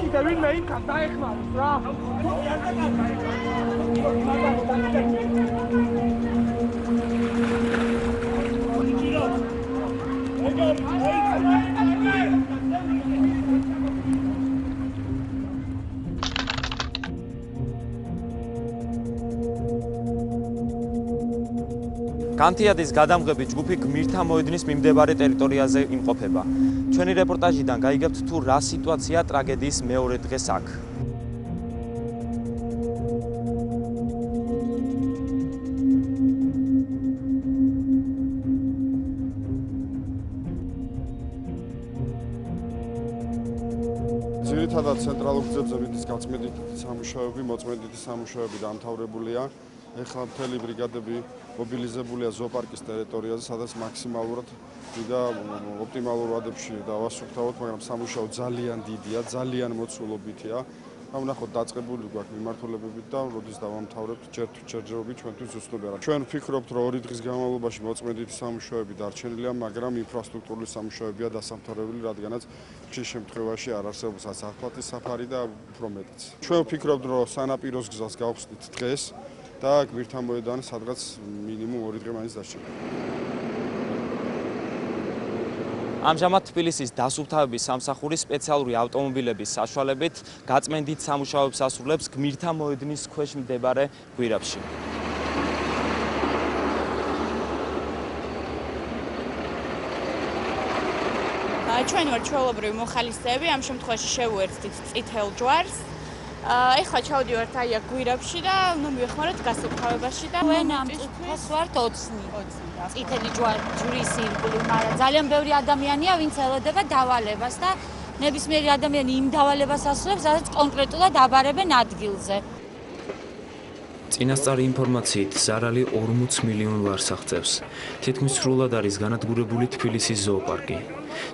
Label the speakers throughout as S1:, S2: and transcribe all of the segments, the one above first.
S1: კიდე ვინმე იქაც დაეხმაროს რა.
S2: განთიადის გადამღები ჯგუფი გმირთა მოედნის მიმდებარე ტერიტორიაზე იმყოფება. ჩვენი რეპორტაჟიდან გაიგებთ თუ რა სიტუაცია ტრაგედიის მეორე დღეს აქ.
S3: ძირითადად ცენტრალურ გზებზე ვინც გაწმენდითი სამუშაოები, მოწმენდითი სამუშაოები დამთავრებულია. ეხლა მთელი ბრიგადები მობილიზებულია ზოოპარკის ტერიტორიაზე, სადაც მაქსიმალურად და ოპტიმალურ ვადებში დავასუფთავოთ, მაგრამ სამუშაო ძალიან დიდია, ძალიან მოცულობითია. ვნახოთ დაწყებული გვაქვს მიმართულებებით და როდის დავამთავრებთ ჯერჯერობით ჩვენთვის უცნობია. ჩვენ ვფიქრობთ, რომ 2 დღის განმავლობაში მოწმენდითი სამუშაოები დარჩენილია, მაგრამ ინფრასტრუქტურული სამუშაოებია დასამთავრებელი, რადგანაც ხშირ შემთხვევაში არ არსებობს ასფალტის საფარი და უფრო მეტიც. ჩვენ ვფიქრობთ, რომ სანაპიროს გზას გავხსნით დღეს და გმირთა მოედანი სადღაც მინიმუმ 2 დღე მაინც დარჩება.
S2: ამჟამად თბილისის დასუფთავების სამსახური სპეციალური ავტომობილების საშუალებით გაწმენდით სამუშაოებს ასრულებს გმირთა მოედნის ქვეშ მდებარე გვირაბში.
S4: ჩვენ ვართ ჩვეულებრივი მოხალისეები, ამ შემთხვევაში შევუერთდით წითელ ჯვარს. ეხლა ჩავდივართ აი აქ გვირაბში და მივეხმაროთ გასუფთავებაში და
S5: ჩვენ ამ წუთას ვართ 20. წითელი ჯვრის ირგვლივ, მაგრამ ძალიან ბევრი ადამიანია, ვინც ელოდება დავალებას და ნებისმიერი ადამიანი იმ დავალებას ასრულებს, სადაც კონკრეტულად აბარებენ ადგილზე.
S6: წინასწარი ინფორმაციით ზარალი 40 მილიონ ლარს აღწევს. თითქმის სრულად არის განადგურებული თბილისის ზოოპარკი.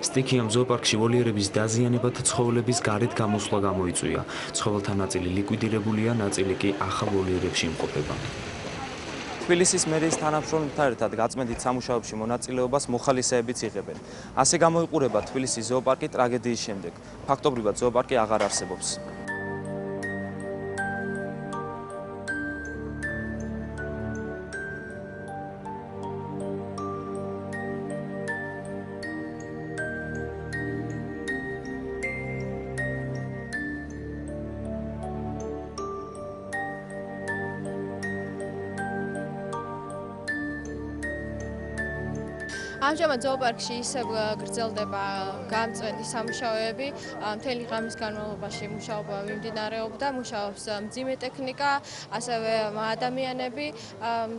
S6: სტიქიამ ზოოპარკში ვოლიერების დაზიანება და ცხოველების გარეთ გამოსვლა გამოიწვია. ცხოველთა ნაწილი ლიკვიდირებულია, ნაწილი კი ახალ ვოლიერებში იმყოფება.
S2: თბილისის მერიის თანამშრომლებთან ერთად გაწმენდით სამუშაოებში მონაწილეობას მოხალისეებიც იღებენ. ასე გამოიყურება თბილისის ზოოპარკი ტრაგედიის შემდეგ. ფაქტობრივად ზოოპარკი აღარ არსებობს.
S4: ამჟამად ზოოპარკში ისევ გრძელდება გამწვენდი სამუშაოები, მთელი ღამის განმავლობაში მუშაობა მიმდინარეობდა, მუშაობს მძიმე ტექნიკა, ასევე ადამიანები,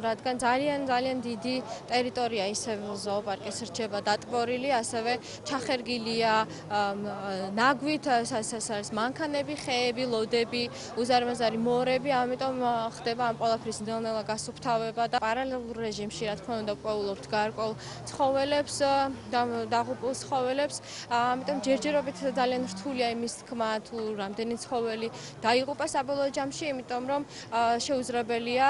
S4: რადგან ძალიან დიდი ტერიტორია ისევ ზოოპარკის რჩება დატბორილი, ასევე ჩახერგილია ნაგვით, არის მანქანები, ხეები, ლოდები, უზარმაზარი მორები, ამიტომ ხდება ამ ყველაფრის ნელ-ნელა გასუფთავება და პარალელურ რეჟიმში, რა თქმა უნდა, ყვეულობთ გარკვეულ ცხოველებს, დაღუპულ ცხოველებს, ამიტომ ჯერჯერობით ძალიან რთულია იმის თქმა, თუ რამდენი ცხოველი დაიღუპა საბოლოო ჯამში, იმიტომ რომ შეუძლებელია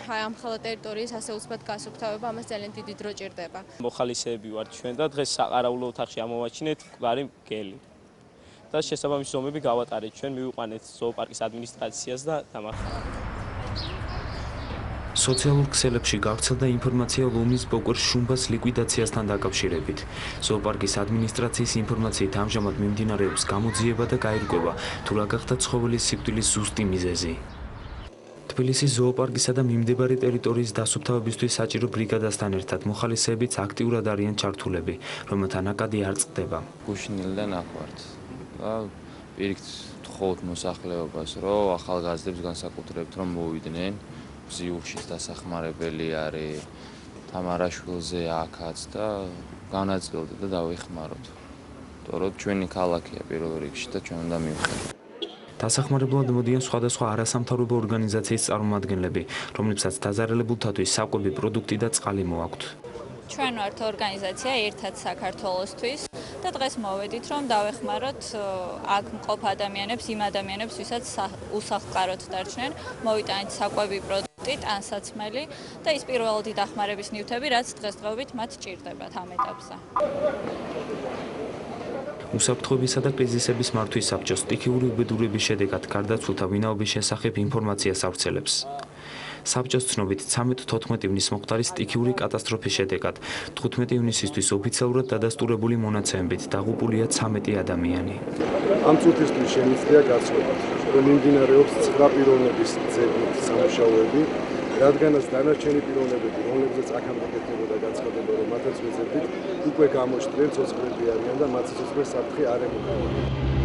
S4: ამ ხელა ტერიტორიის ასე უცბად გასუფთავება, ამას ძალიან დიდი დრო ჭირდება.
S7: მოხალისეები ვართ ჩვენ და დღეს საყარაულო ოთახში ამოვაჩინეთ მკვდარი მგელი. და შესაბამისი ზომები გავატარეთ ჩვენ, მივიყვანეთ ზოოპარკის ადმინისტრაციას და დამახმარეთ.
S6: სოციალურ ქსელებში გავრცელდა ინფორმაცია ლომის პოკერ შუმბას ლიკვიდაციასთან დაკავშირებით. ზოოპარკის ადმინისტრაციის ინფორმაციით ამჟამად მიმდინარეობს გამოძიება და გაირკვევა, თუ რა გახდა ცხოველის სიკვდილის ზუსტი მიზეზი. თბილისის ზოოპარკისა და მიმდებარე ტერიტორიის დასუფთავებისთვის საჭირო ბრიგადასთან ერთად მოხალისეებიც აქტიურად არიან ჩართულები, რომელთა ნაკადი არ წყდება.
S8: გუშინილიდან აქ ვართ. პირიქით ვთხოვთ მოსახლეობას, რომ ახალგაზრდებს განსაკუთრებით რომ მოვიდნენ. ზიურშიც დასახმარებელი არის თამარაშვილზე აქაც და განაწილდეთ და დავეხმაროთ. თორემ ჩვენი ქალაქია პირველ რიგში და ჩვენ უნდა მივხვდეთ.
S6: დასახმარებლად მოდიან სხვადასხვა არასამთავრობო ორგანიზაციის წარმომადგენლები, რომლებსაც დაზარალებულთათვის საკვები პროდუქტი და წყალი მოაქვთ.
S4: ჩვენ ვართ ორგანიზაცია ერთად საქართველოსთვის და დღეს მოვედით რომ დავეხმაროთ აქ მყოფ ადამიანებს, იმ ადამიანებს, ვისაც უსახლკაროდ დარჩნენ, მოვიტანეთ საკვები პროდუქტი, ტანსაცმელი და ის პირველადი დახმარების ნივთები, რაც დღესდღეობით მათ ჭირდებათ ამ ეტაპზე.
S6: უსაფრთხოებისა და კრიზისების მართვის საბჭოს სტიქიური უბედურების შედეგად გარდაცვლილთა ვინაობის შესახებ ინფორმაციას ავრცელებს. საბჭოს ცნობით 13-14 ივნის მომხდარი სტიქიური კატასტროფის შედეგად 15 ივნისისთვის ოფიციალურად დადასტურებული მონაცემებით დაღუპულია 13 ადამიანი.
S3: ამ წუთისთვის შემიძლია გაცნობა, რომ მიმდინარეობს 9 პიროვნების ძებნით სამუშაოები, რადგანაც დანარჩენი პიროვნებები, რომლებზეც აქამდე კეთდებოდა განცხადება, რომ მათაც ვეძებდით, უკვე გამოჩნდნენ ცოცხლები არიან და მათ სიცოცხლეს საფრთხე არ ემუქრებოდა.